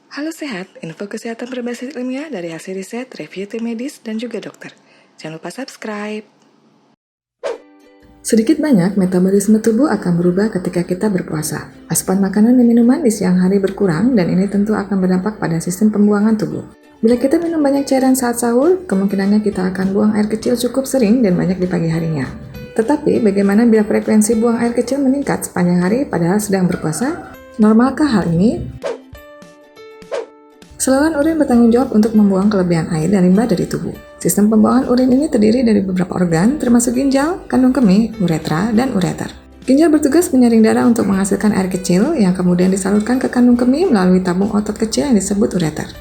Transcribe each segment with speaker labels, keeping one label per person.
Speaker 1: Halo Sehat, info kesehatan berbasis ilmiah dari hasil riset, review tim medis, dan juga dokter. Jangan lupa subscribe. Sedikit banyak, metabolisme tubuh akan berubah ketika kita berpuasa. Asupan makanan dan minuman di siang hari berkurang dan ini tentu akan berdampak pada sistem pembuangan tubuh. Bila kita minum banyak cairan saat sahur, kemungkinannya kita akan buang air kecil cukup sering dan banyak di pagi harinya. Tetapi, bagaimana bila frekuensi buang air kecil meningkat sepanjang hari padahal sedang berpuasa? Normalkah hal ini? Saluran urin bertanggung jawab untuk membuang kelebihan air dan limbah dari tubuh. Sistem pembuangan urin ini terdiri dari beberapa organ, termasuk ginjal, kandung kemih, uretra, dan ureter. Ginjal bertugas menyaring darah untuk menghasilkan air kecil yang kemudian disalurkan ke kandung kemih melalui tabung otot kecil yang disebut ureter.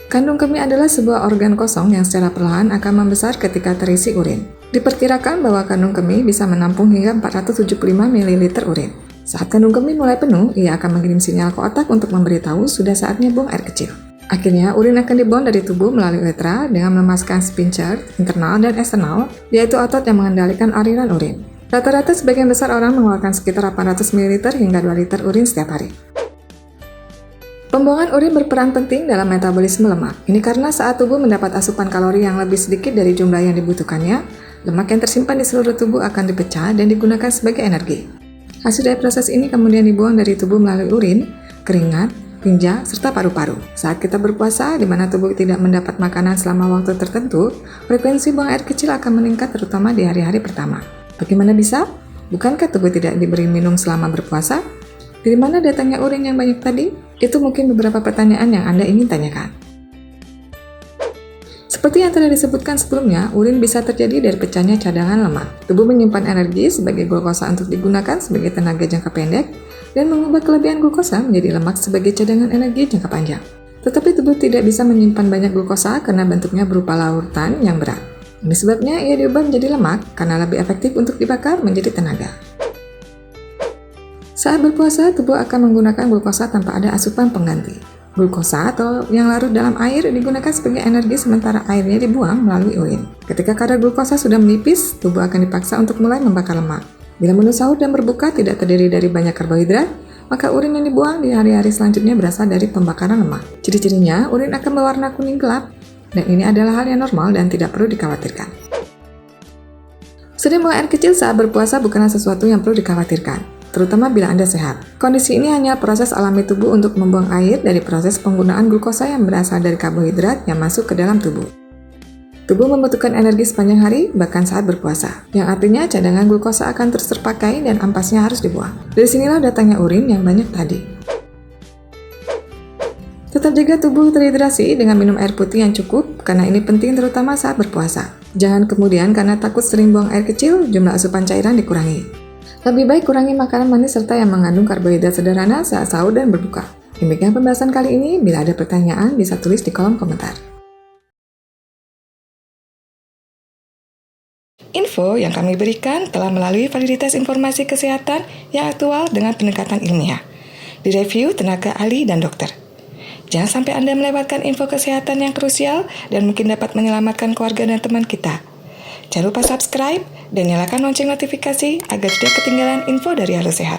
Speaker 1: Kandung kemih adalah sebuah organ kosong yang secara perlahan akan membesar ketika terisi urin. Diperkirakan bahwa kandung kemih bisa menampung hingga 475 ml urin. Saat kandung kemih mulai penuh, ia akan mengirim sinyal ke otak untuk memberitahu sudah saatnya buang air kecil. Akhirnya, urin akan dibuang dari tubuh melalui uretra dengan melemaskan sphincter, internal dan eksternal, yaitu otot yang mengendalikan aliran urin. Rata-rata sebagian besar orang mengeluarkan sekitar 800 ml hingga 2 liter urin setiap hari. Pembuangan urin berperan penting dalam metabolisme lemak. Ini karena saat tubuh mendapat asupan kalori yang lebih sedikit dari jumlah yang dibutuhkannya, lemak yang tersimpan di seluruh tubuh akan dipecah dan digunakan sebagai energi. Hasil dari proses ini kemudian dibuang dari tubuh melalui urin, keringat, tinja, serta paru-paru. Saat kita berpuasa, di mana tubuh tidak mendapat makanan selama waktu tertentu, frekuensi buang air kecil akan meningkat terutama di hari-hari pertama. Bagaimana bisa? Bukankah tubuh tidak diberi minum selama berpuasa? Dari mana datangnya urin yang banyak tadi? Itu mungkin beberapa pertanyaan yang Anda ingin tanyakan. Seperti yang telah disebutkan sebelumnya, urin bisa terjadi dari pecahnya cadangan lemak. Tubuh menyimpan energi sebagai glukosa untuk digunakan sebagai tenaga jangka pendek dan mengubah kelebihan glukosa menjadi lemak sebagai cadangan energi jangka panjang. Tetapi tubuh tidak bisa menyimpan banyak glukosa karena bentuknya berupa larutan yang berat. Ini sebabnya ia diubah menjadi lemak karena lebih efektif untuk dibakar menjadi tenaga. Saat berpuasa, tubuh akan menggunakan glukosa tanpa ada asupan pengganti. Glukosa atau yang larut dalam air digunakan sebagai energi sementara airnya dibuang melalui urin. Ketika kadar glukosa sudah menipis, tubuh akan dipaksa untuk mulai membakar lemak. Bila menu sahur dan berbuka tidak terdiri dari banyak karbohidrat, maka urin yang dibuang di hari-hari selanjutnya berasal dari pembakaran lemak. Ciri-cirinya, urin akan berwarna kuning gelap, dan ini adalah hal yang normal dan tidak perlu dikhawatirkan. Sering buang air kecil saat berpuasa bukanlah sesuatu yang perlu dikhawatirkan, terutama bila Anda sehat. Kondisi ini hanya proses alami tubuh untuk membuang air dari proses penggunaan glukosa yang berasal dari karbohidrat yang masuk ke dalam tubuh. Tubuh membutuhkan energi sepanjang hari, bahkan saat berpuasa, yang artinya cadangan glukosa akan terus terpakai dan ampasnya harus dibuang. Dari sinilah datangnya urin yang banyak tadi. Tetap jaga tubuh terhidrasi dengan minum air putih yang cukup, karena ini penting terutama saat berpuasa. Jangan kemudian karena takut sering buang air kecil, jumlah asupan cairan dikurangi. Lebih baik kurangi makanan manis serta yang mengandung karbohidrat sederhana saat sahur dan berbuka. Demikian pembahasan kali ini. Bila ada pertanyaan, bisa tulis di kolom komentar. Info yang kami berikan telah melalui validitas informasi kesehatan yang aktual dengan pendekatan ilmiah. Direview tenaga ahli dan dokter. Jangan sampai Anda melewatkan info kesehatan yang krusial dan mungkin dapat menyelamatkan keluarga dan teman kita. Jangan lupa subscribe dan nyalakan lonceng notifikasi agar tidak ketinggalan info dari Halo Sehat.